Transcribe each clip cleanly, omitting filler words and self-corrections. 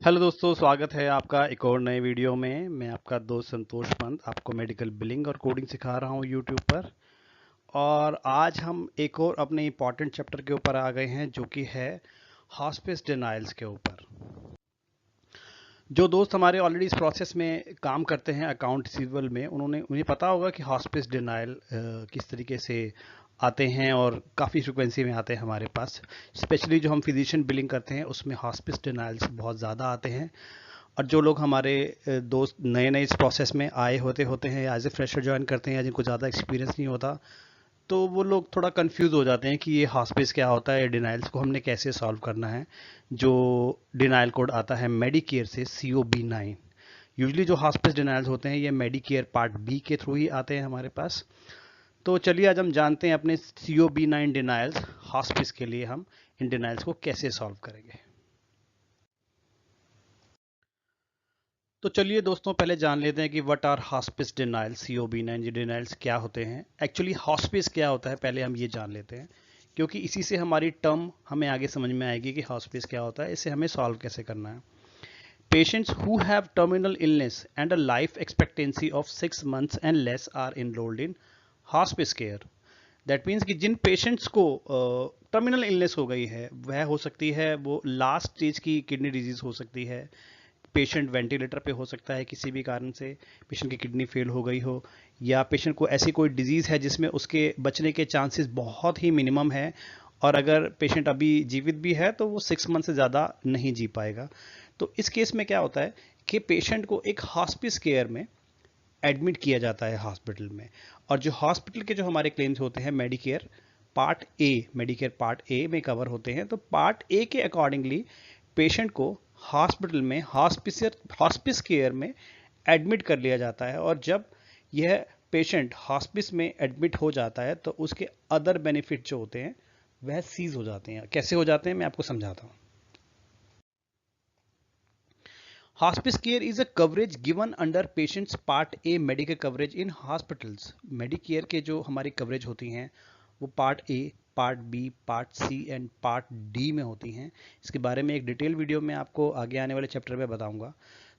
Hello दोस्तों, स्वागत है आपका एक और नए वीडियो में। मैं आपका दोस्त संतोष पंत आपको मेडिकल बिलिंग और कोडिंग सिखा रहा हूँ यूट्यूब पर। और आज हम एक और अपने इम्पॉर्टेंट चैप्टर के ऊपर आ गए हैं, जो कि है हॉस्पिस डिनाइल्स के ऊपर। जो दोस्त हमारे ऑलरेडी इस प्रोसेस में काम करते हैं अकाउंट रिसीवेबल में, उन्हें पता होगा कि हॉस्पिस डिनाइल किस तरीके से आते हैं और काफ़ी फ्रिक्वेंसी में आते हैं हमारे पास। स्पेशली जो हम फिजिशियन बिलिंग करते हैं उसमें हॉस्पिस डिनाइल्स बहुत ज़्यादा आते हैं। और जो लोग हमारे दोस्त नए नए इस प्रोसेस में आए होते होते हैं या एज ए फ्रेशर ज्वाइन करते हैं या जिनको ज़्यादा एक्सपीरियंस नहीं होता, तो वो लोग थोड़ा कंफ्यूज हो जाते हैं कि ये हॉस्पिस क्या होता है, डिनाइल्स को हमने कैसे सॉल्व करना है। जो डिनाइल कोड आता है मेडिकेयर से COB9। यूजली जो हॉस्पिस डिनाइल्स होते हैं ये मेडिकेयर पार्ट बी के थ्रू ही आते हैं हमारे पास। तो चलिए आज हम जानते हैं अपने COB9 डिनाइल्स हॉस्पिस के लिए हम इन डिनाइल्स को कैसे सॉल्व करेंगे। तो चलिए दोस्तों, पहले जान लेते हैं कि what are hospice denials. COB9 denials क्या होते हैं, एक्चुअली हॉस्पिस क्या होता है, पहले हम ये जान लेते हैं, क्योंकि इसी से हमारी टर्म हमें आगे समझ में आएगी कि हॉस्पिस क्या होता है, इसे हमें सॉल्व कैसे करना है। Patients who have terminal illness and a life expectancy of 6 months and less are enrolled in hospice care. That means कि जिन पेशेंट्स को टर्मिनल इलनेस हो गई है, वह हो सकती है वो लास्ट स्टेज की किडनी डिजीज हो सकती है, पेशेंट वेंटिलेटर पे हो सकता है किसी भी कारण से, पेशेंट की किडनी फेल हो गई हो, या पेशेंट को ऐसी कोई डिजीज़ है जिसमें उसके बचने के चांसेस बहुत ही मिनिमम है, और अगर पेशेंट अभी जीवित भी है तो वो 6 मंथ से ज़्यादा नहीं जी पाएगा। तो इस केस में क्या होता है कि पेशेंट को एक हॉस्पिस केयर में एडमिट किया जाता है हॉस्पिटल में। और जो हॉस्पिटल के जो हमारे क्लेम्स होते हैं मेडिकेयर पार्ट ए में कवर होते हैं। तो पार्ट ए के अकॉर्डिंगली पेशेंट को हॉस्पिटल में हॉस्पिस केयर में एडमिट कर लिया जाता है। और जब यह पेशेंट हॉस्पिस में एडमिट हो जाता है तो उसके अदर बेनिफिट जो होते हैं वह सीज हो जाते हैं। कैसे हो जाते हैं मैं आपको समझाता हूँ। Hospice care is a coverage given under patients Part A medical coverage in hospitals. Medicare के जो हमारी कवरेज होती हैं वो part A, part B, part C and part D में होती हैं। इसके बारे में एक डिटेल वीडियो में आपको आगे आने वाले चैप्टर में बताऊंगा।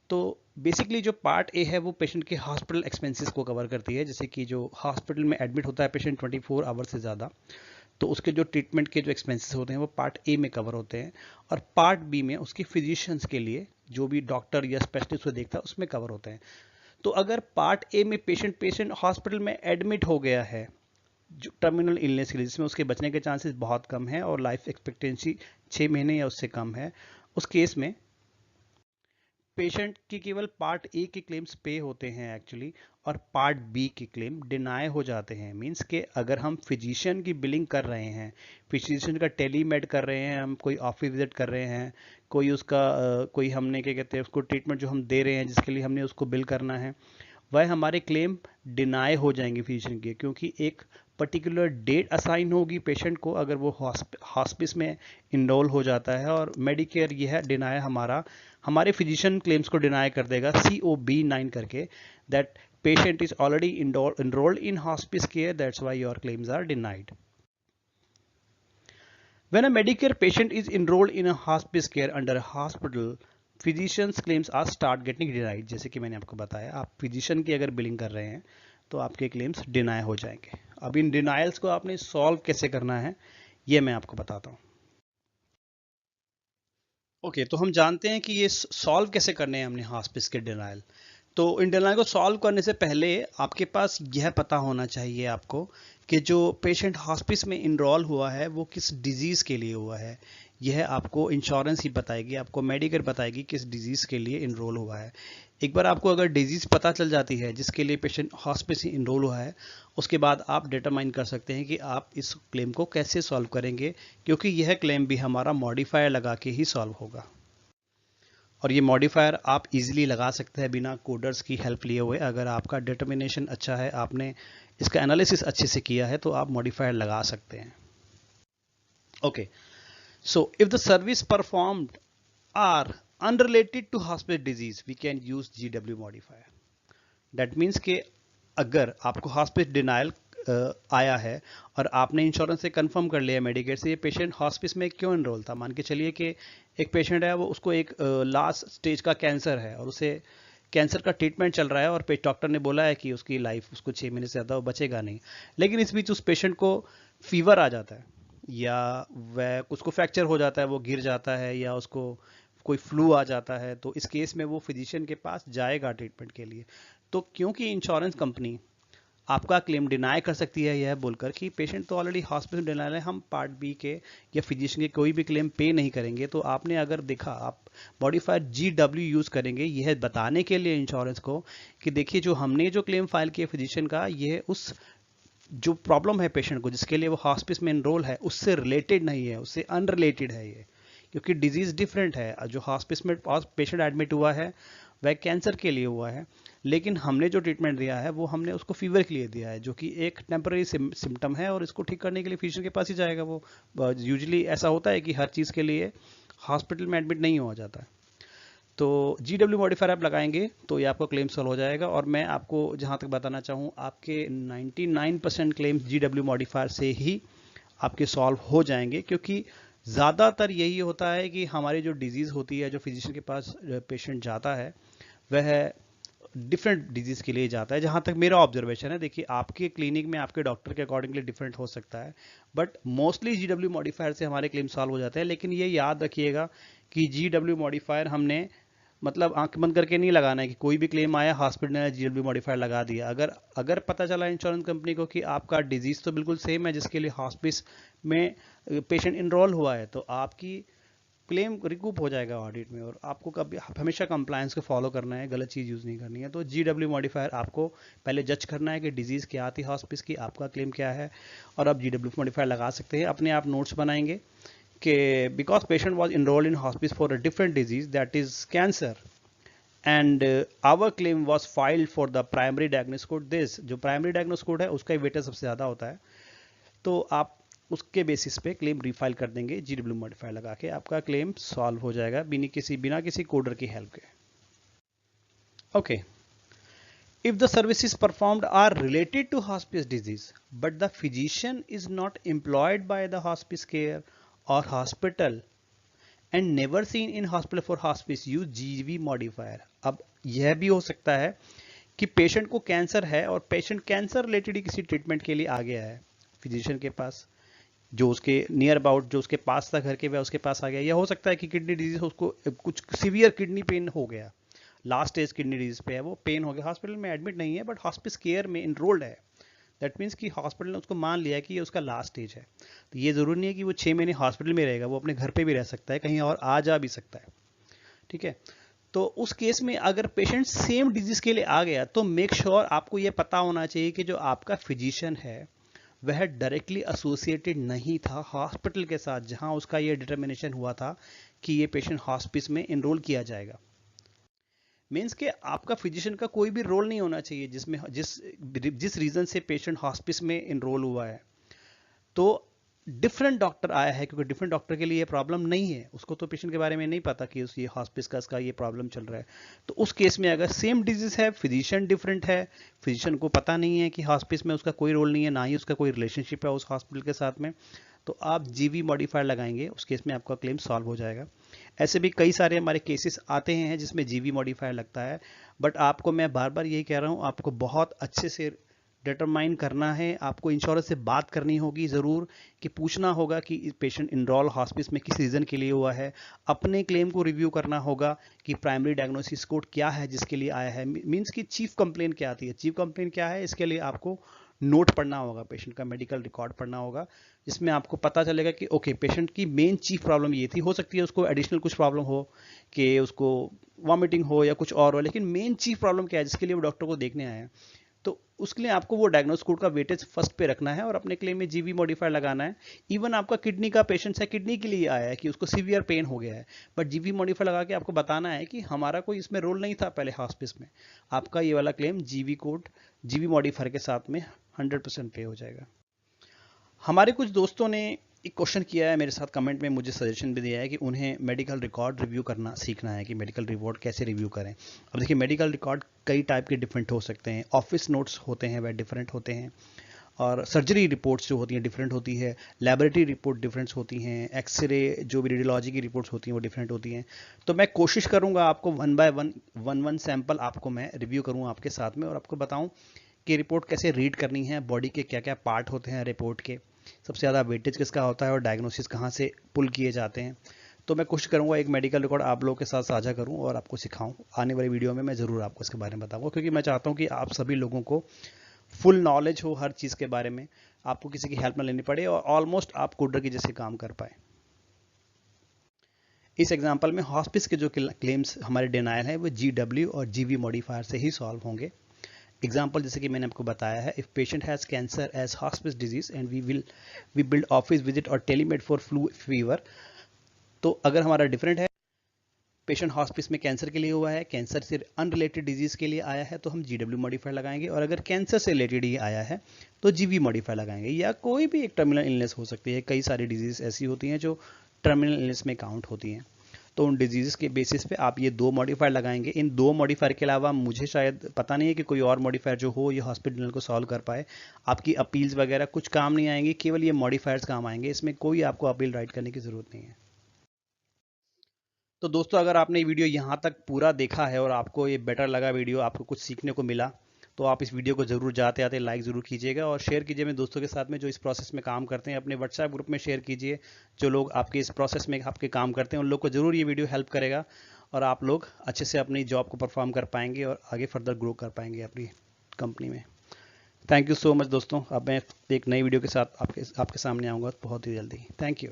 तो बेसिकली जो पार्ट ए है वो पेशेंट के हॉस्पिटल एक्सपेंसेस को कवर करती है। जैसे कि जो हॉस्पिटल में एडमिट होता है पेशेंट 24 आवर से ज़्यादा, तो उसके जो ट्रीटमेंट के जो एक्सपेंसेस होते हैं वो पार्ट ए में कवर होते हैं। और पार्ट बी में उसके फिजिशियंस के लिए जो भी डॉक्टर या स्पेशलिस्ट को देखता है उसमें कवर होते हैं। तो अगर पार्ट ए में पेशेंट हॉस्पिटल में एडमिट हो गया है जो टर्मिनल इलनेस के लिए, जिसमें उसके बचने के चांसेस बहुत कम है और लाइफ एक्सपेक्टेंसी 6 महीने या उससे कम है, उस केस में पेशेंट की केवल पार्ट ए के क्लेम्स पे होते हैं एक्चुअली, और पार्ट बी के क्लेम डिनाई हो जाते हैं। मींस के अगर हम फिजिशियन की बिलिंग कर रहे हैं, फिजिशियन का टेलीमेड कर रहे हैं, हम कोई ऑफिस विजिट कर रहे हैं, कोई उसका कोई हमने क्या कहते हैं उसको ट्रीटमेंट जो हम दे रहे हैं जिसके लिए हमने उसको बिल करना है, वह हमारे क्लेम डिनाई हो जाएंगे फिजिशियन के, क्योंकि एक पर्टिकुलर डेट असाइन होगी पेशेंट को अगर वो हॉस्पिस में इनरोल हो जाता है। और मेडिकेयर यह डिनाई हमारे फिजिशियन क्लेम्स को डिनाई कर देगा COB9 करके, that patient is already enrolled in hospice care, that's why your claims are denied. When a Medicare patient is enrolled in a hospice care under a hospital, physicians claims are start getting denied। जैसे कि मैंने आपको बताया, आप physician की अगर billing कर रहे हैं तो आपके क्लेम्स डिनाई हो जाएंगे। अब इन डिनाइल्स को आपने सॉल्व कैसे करना है ये मैं आपको बताता हूँ। ओके, तो हम जानते हैं कि ये सॉल्व कैसे करने हैं हमने हॉस्पिस के डिनाइल। तो इन डिनाइल को सॉल्व करने से पहले आपके पास यह पता होना चाहिए आपको कि जो पेशेंट हॉस्पिस में इनरोल हुआ है वो किस डिजीज़ के लिए हुआ है। यह आपको इंश्योरेंस ही बताएगी, आपको मेडिकेयर बताएगी किस डिजीज़ के लिए इनरोल हुआ है। एक बार आपको अगर डिजीज़ पता चल जाती है जिसके लिए पेशेंट हॉस्पिस में इनरोल हुआ है, उसके बाद आप डिटरमाइन कर सकते हैं कि आप इस क्लेम को कैसे सॉल्व करेंगे, क्योंकि यह क्लेम भी हमारा मॉडिफायर लगा के ही सॉल्व होगा। और ये मॉडिफायर आप इजीली लगा सकते हैं बिना कोडर्स की हेल्प लिए हुए। अगर आपका डिटर्मिनेशन अच्छा है, आपने इसका एनालिसिस अच्छे से किया है, तो आप मॉडिफायर लगा सकते हैं। Okay, so if the service performed are unrelated to hospital disease we can use GW modifier. That means के अगर आपको हॉस्पिटल डिनाइल आया है और आपने इंश्योरेंस से कंफर्म कर लिया मेडिकेयर से ये पेशेंट हॉस्पिस में क्यों इनरोल था। मान के चलिए कि एक पेशेंट है, वो उसको एक लास्ट स्टेज का कैंसर है और उसे कैंसर का ट्रीटमेंट चल रहा है और डॉक्टर ने बोला है कि उसकी लाइफ उसको 6 महीने से ज़्यादा वो बचेगा नहीं। लेकिन इस बीच उस पेशेंट को फीवर आ जाता है या वह उसको फ्रैक्चर हो जाता है, वो गिर जाता है या उसको कोई फ्लू आ जाता है, तो इस केस में वो फिजिशियन के पास जाएगा ट्रीटमेंट के लिए। तो क्योंकि इंश्योरेंस कंपनी आपका क्लेम डिनाई कर सकती है यह बोलकर कि पेशेंट तो ऑलरेडी हॉस्पिटल में डिनाई है, हम पार्ट बी के या फिजिशियन के कोई भी क्लेम पे नहीं करेंगे, तो आपने अगर देखा आप मॉडिफायर GW यूज करेंगे यह बताने के लिए इंश्योरेंस को कि देखिए जो हमने जो क्लेम फाइल किया फिजिशियन का, यह उस जो प्रॉब्लम है पेशेंट को जिसके लिए वो हॉस्पिस में एनरोल है उससे रिलेटेड नहीं है, उससे अनरिलेटेड है ये, क्योंकि डिजीज डिफरेंट है। जो हॉस्पिस में पेशेंट एडमिट हुआ है वह कैंसर के लिए हुआ है, लेकिन हमने जो ट्रीटमेंट दिया है वो हमने उसको फीवर के लिए दिया है जो कि एक टेम्पररी सिम्टम है और इसको ठीक करने के लिए फिजिशियन के पास ही जाएगा। वो यूजुअली ऐसा होता है कि हर चीज़ के लिए हॉस्पिटल में एडमिट नहीं हुआ जाता है। तो GW मॉडिफायर आप लगाएंगे तो ये आपका क्लेम सॉल्व हो जाएगा। और मैं आपको जहाँ तक बताना चाहूँ आपके 99% क्लेम्स GW मॉडिफायर से ही आपके सॉल्व हो जाएंगे, क्योंकि ज़्यादातर यही होता है कि हमारी जो डिजीज़ होती है, जो फिजिशियन के पास पेशेंट जाता है वह डिफरेंट डिजीज़ के लिए जाता है। जहाँ तक मेरा ऑब्जर्वेशन है, देखिए आपके क्लिनिक में आपके डॉक्टर के अकॉर्डिंगली डिफरेंट हो सकता है, बट मोस्टली GW मॉडिफायर से हमारे क्लेम सॉल्व हो जाते हैं। लेकिन ये याद रखिएगा कि GW मॉडिफायर हमने मतलब आंख बंद करके नहीं लगाना है कि कोई भी क्लेम आया हॉस्पिटल ने GW मॉडिफायर लगा दिया। अगर पता चला इंश्योरेंस कंपनी को कि आपका डिजीज तो बिल्कुल सेम है जिसके लिए हॉस्पिस में पेशेंट इनरोल हुआ है, तो आपकी क्लेम रिकूप हो जाएगा ऑडिट में। और आपको कभी हमेशा कंप्लायंस को फॉलो करना है, गलत चीज़ यूज़ नहीं करनी है। तो GW मॉडिफायर आपको पहले जज करना है कि डिजीज़ क्या थी हॉस्पिस की, आपका क्लेम क्या है, और आप GW मॉडिफायर लगा सकते हैं। अपने आप नोट्स बनाएंगे कि because patient was enrolled in hospice for a different disease, that is cancer, and our claim was filed for the primary diagnosis code this, जो primary diagnosis code है उसका वेटेज सबसे ज़्यादा होता है, तो आप उसके बेसिस पे क्लेम रिफाइल कर देंगे GW मॉडिफायर लगा के, आपका क्लेम सॉल्व हो जाएगा बिना किसी कोडर की हेल्प के। Okay, if the services performed are related to hospice disease but the physician is not employed by the hospice care or hospital and never seen in hospital for hospice, use GV modifier। अब यह भी हो सकता है कि patient को cancer है और पेशेंट कैंसर रिलेटेड ही किसी ट्रीटमेंट के लिए आ गया है फिजिशियन के पास, जो उसके नियर अबाउट जो उसके पास था घर के वह उसके पास आ गया। यह हो सकता है कि किडनी डिजीज उसको कुछ सीवियर किडनी पेन हो गया, लास्ट स्टेज किडनी डिजीज पे है, वो पेन हो गया, हॉस्पिटल में एडमिट नहीं है बट हॉस्पिस केयर में इनरोल्ड है। दैट मीन्स कि हॉस्पिटल ने उसको मान लिया कि ये उसका लास्ट स्टेज है। तो ये ज़रूरी नहीं है कि वो 6 महीने हॉस्पिटल में रहेगा, वो अपने घर पे भी रह सकता है, कहीं और आ जा भी सकता है। ठीक है, तो उस केस में अगर पेशेंट सेम डिजीज के लिए आ गया तो मेक श्योर आपको ये पता होना चाहिए कि जो आपका फिजिशियन है वह डायरेक्टली एसोसिएटेड नहीं था हॉस्पिटल के साथ जहां उसका ये डिटर्मिनेशन हुआ था कि ये पेशेंट हॉस्पिस में इनरोल किया जाएगा। मीन्स कि आपका फिजिशियन का कोई भी रोल नहीं होना चाहिए जिसमें जिस रीजन से पेशेंट हॉस्पिस में इनरोल हुआ है। तो डिफरेंट डॉक्टर आया है, क्योंकि डिफरेंट डॉक्टर के लिए ये प्रॉब्लम नहीं है, उसको तो पेशेंट के बारे में नहीं पता कि उस ये हॉस्पिस का इसका ये प्रॉब्लम चल रहा है। तो उस केस में अगर सेम डिजीज है, फिजिशियन डिफरेंट है, फिजिशियन को पता नहीं है कि हॉस्पिस में उसका कोई रोल नहीं है, ना ही उसका कोई रिलेशनशिप है उस हॉस्पिटल के साथ में, तो आप GV मॉडिफायर लगाएंगे, उस केस में आपका क्लेम सॉल्व हो जाएगा। ऐसे भी कई सारे हमारे केसेस आते हैं जिसमें GV मॉडिफायर लगता है, बट आपको मैं बार बार यही कह रहा हूँ, आपको बहुत अच्छे से डिटरमाइन करना है, आपको इंश्योरेंस से बात करनी होगी ज़रूर, कि पूछना होगा कि पेशेंट इनरोल हॉस्पिस में किस रीज़न के लिए हुआ है, अपने क्लेम को रिव्यू करना होगा कि प्राइमरी डायग्नोसिस कोड क्या है जिसके लिए आया है, मीन्स कि चीफ कंप्लेन क्या आती है, चीफ कंप्लेन क्या है, इसके लिए आपको नोट पढ़ना होगा, पेशेंट का मेडिकल रिकॉर्ड पढ़ना होगा, जिसमें आपको पता चलेगा कि ओके पेशेंट की मेन चीफ प्रॉब्लम ये थी। हो सकती है उसको एडिशनल कुछ प्रॉब्लम हो कि उसको वॉमिटिंग हो या कुछ और हो, लेकिन मेन चीफ प्रॉब्लम क्या है जिसके लिए वो डॉक्टर को देखने आए हैं, तो उसके लिए आपको वो डायग्नोस कोड का वेटेज फर्स्ट पे रखना है और अपने क्लेम में GV मॉडिफायर लगाना है। इवन आपका किडनी का पेशेंट है, किडनी के लिए आया है कि उसको सीवियर पेन हो गया है, बट GV मॉडिफायर लगा के आपको बताना है कि हमारा कोई इसमें रोल नहीं था पहले हॉस्पिस में, आपका ये वाला claim GV code GV modifier के साथ में 100% पे हो जाएगा। हमारे कुछ दोस्तों ने एक क्वेश्चन किया है मेरे साथ कमेंट में, मुझे सजेशन भी दिया है कि उन्हें मेडिकल रिकॉर्ड रिव्यू करना सीखना है कि मेडिकल रिकॉर्ड कैसे रिव्यू करें। अब देखिए मेडिकल रिकॉर्ड कई टाइप के डिफरेंट हो सकते हैं, ऑफिस नोट्स होते हैं वह डिफरेंट होते हैं, और सर्जरी रिपोर्ट्स जो होती हैं डिफरेंट होती है, लैबोरेटरी रिपोर्ट डिफरेंट होती हैं, एक्सरे जो भी रेडियोलॉजी की रिपोर्ट्स होती हैं वो डिफरेंट होती हैं। तो मैं कोशिश करूंगा आपको वन बाय वन सैंपल आपको मैं रिव्यू करूंगा आपके साथ में और आपको बताऊं कि रिपोर्ट कैसे रीड करनी है, बॉडी के क्या क्या पार्ट होते हैं रिपोर्ट के, सबसे ज़्यादा वेटेज किसका होता है और डायग्नोसिस कहाँ से पुल किए जाते हैं। तो मैं कोशिश करूंगा एक मेडिकल रिकॉर्ड आप लोगों के साथ साझा करूं और आपको सिखाऊं। आने वाली वीडियो में मैं ज़रूर आपको इसके बारे में बताऊंगा, क्योंकि मैं चाहता हूं कि आप सभी लोगों को फुल नॉलेज हो हर चीज़ के बारे में, आपको किसी की हेल्प ना लेनी पड़े और ऑलमोस्ट आप कोडर की जैसे काम कर पाए। इस एग्जांपल में हॉस्पिस के जो क्लेम्स हमारे डिनायल है वो GW और GV मॉडिफायर से ही सॉल्व होंगे। एग्जाम्पल जैसे कि मैंने आपको बताया है, if patient has cancer as hospice disease and we billed office visit और टेलीमेड फॉर फ्लू फीवर। तो अगर हमारा डिफरेंट है, पेशेंट हॉस्पिस में कैंसर के लिए हुआ है, कैंसर से अनरिलेटेड डिजीज के लिए आया है तो हम GW मॉडिफायर लगाएंगे, और अगर कैंसर से रिलेटेड ही आया है तो GV मॉडिफायर लगाएंगे। या कोई भी एक टर्मिनल इलनेस हो सकती है, कई सारी डिजीज ऐसी होती हैं जो टर्मिनल इलनेस में काउंट होती हैं। तो उन डिजीज़ के बेसिस पे आप ये 2 मॉडिफायर लगाएंगे। इन 2 मॉडिफायर के अलावा मुझे शायद पता नहीं है कि कोई और मॉडिफायर जो हो ये हॉस्पिटल को सॉल्व कर पाए। आपकी अपील्स वगैरह कुछ काम नहीं आएंगे, केवल ये मॉडिफायर्स काम आएंगे, इसमें कोई आपको अपील राइट करने की ज़रूरत नहीं है। तो दोस्तों, अगर आपने ये वीडियो यहाँ तक पूरा देखा है और आपको ये बेटर लगा वीडियो, आपको कुछ सीखने को मिला, तो आप इस वीडियो को ज़रूर जाते आते लाइक ज़रूर कीजिएगा और शेयर कीजिए मेरे दोस्तों के साथ में जो इस प्रोसेस में काम करते हैं। अपने व्हाट्सएप ग्रुप में शेयर कीजिए, जो लोग आपके इस प्रोसेस में आपके काम करते हैं उन लोग को ज़रूर ये वीडियो हेल्प करेगा और आप लोग अच्छे से अपनी जॉब को परफॉर्म कर पाएंगे और आगे फर्दर ग्रो कर पाएंगे अपनी कंपनी में। थैंक यू सो मच दोस्तों। अब मैं एक नई वीडियो के साथ आपके सामने आऊँगा बहुत ही जल्दी। Thank you.